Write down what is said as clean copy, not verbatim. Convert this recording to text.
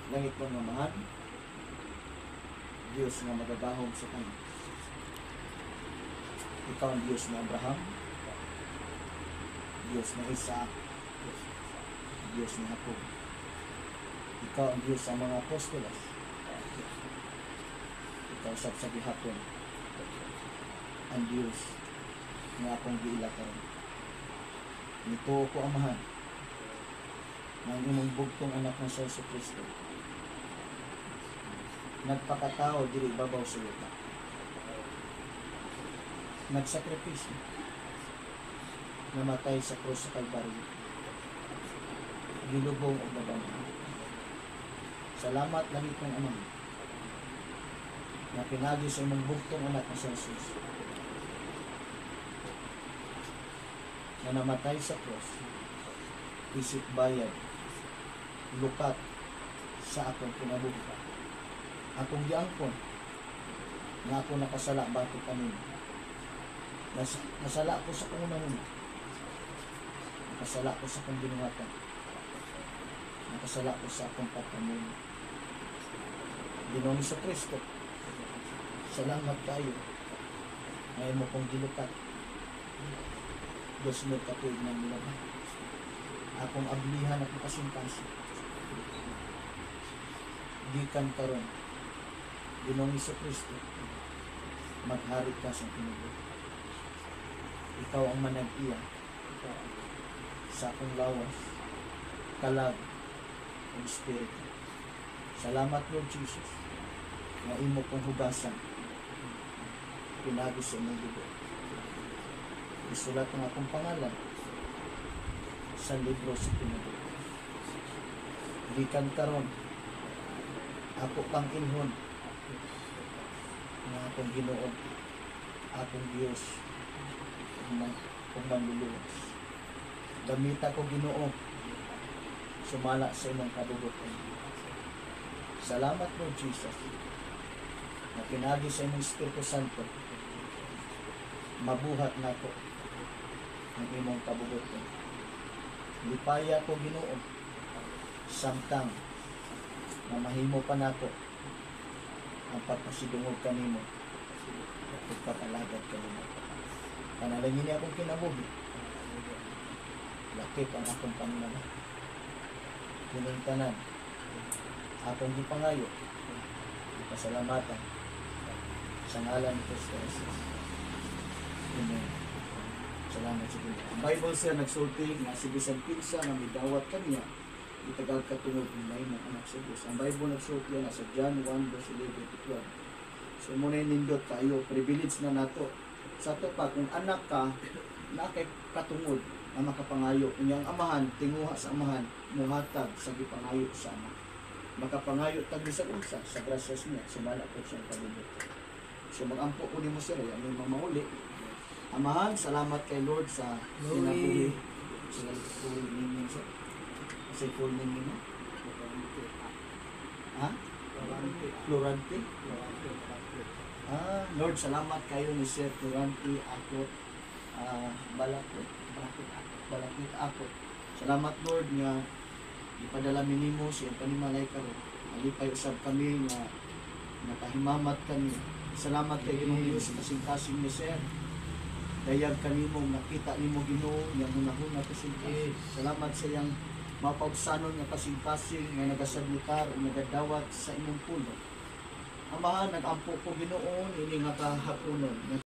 langit mo nga mahal, Diyos nga magagahom sa kanya. Ikaw ang Diyos ni Abraham, Diyos ni Isaac, Diyos ni Jacob. Ikaw ang Diyos sa mga apostolas. Ikaw sa gihapon ang Diyos nga akong giilakaron. Nito ko amahan ng imong bugtong anak ng Yesu Kristo. Nagpakatao dili babaw sa lupa. Nagsakripisyo. Namatay sa krus sa Kalbaryo. Gilubong o nabangon. Salamat langit ng Ama na pinagi sa imong bugtong anak na si Jesus na namatay sa krus, isip bayad, lukat sa akong kinabuhi. Akong giangkon na ako nakasala batok kanina. Nasala ko sa kong unang nakasala ko sa kong binuhatan. Nakasala ko sa akong pagkamuno. Ginoong sa Kristo, salamat kayo ngayon mo kong gilukat. 2,000 katuig ng nilaban. Akong ablihan at makasingkasi. Gikan karon, Ginoong sa Kristo, maghari ka sa tinuod. Ikaw ang manag-iya sa akong lawas, kalag, o espiritu. Salamat, Lord Jesus, na imo kong hugasan, pinagi sa imong dugo. Isulat ang akong pangalan sa libro sa tinuod. Gikan karon, ako kang inhon na akong Ginoo, akong Diyos, kung manluluwas. Gamita ko, Ginoo, sumala sa imong kabubuton. Salamat, Lord Jesus, na pinagi sa imong Espiritu Santo, mabuhat na ko ang imong kabubuton. Lipaya ko, Ginoo, samtang na mahimo pa nako ang pagpasidungog kanimo at pagpapalagad kanimo. Panalangin niya akong kinabuhi. Lakip ang akong panunana. Kining tanan, akong gipangayo, pasalamatan sa ngalan ni Kristo Jesus. Amen. Salamat sa Ginoo. Ang Bible siya nagsulti nga si bisan pinsa nga midawat kaniya itagal katungod ng may mga anak sa Diyos. Ang Bible nagsulti nga sa John 1 verse 11 to 12. So muna nindot tayo, privilege na nato. Sa to pa, kung anak ka, na kay katungod na makapangayo. Inyang amahan, tinguha sa amahan, muhatag sa gipangayo sa ama. Makapangayo tag sa unsa, sa grasyas niya, sumala po siyang pagubot. So mag-ampo ko ni mo sir, ang may mamauli. Amahan, salamat kay Lord sa pinabuhi. Sa full name sir. Sa full name mo? Ha? Florante. Lord, salamat kayo ni Sir Florante Akot, Balakit Akot. Salamat Lord nga ipadala minimo sa panimalay karon. Alipay usab kami nga nakahimamat kami. Salamat kay Ginoong Dios sa kasing-kasing ni Sir. Dayag kanimo nakita nimo Ginoo nga hunahuna kasing-kasing. Salamat sa iyang mapagsanon nga kasing-kasing nga nagasaglutar o nagadawat sa imong pulo. Amahan, nag-ampo ko Ginoo ini nga kahaponon.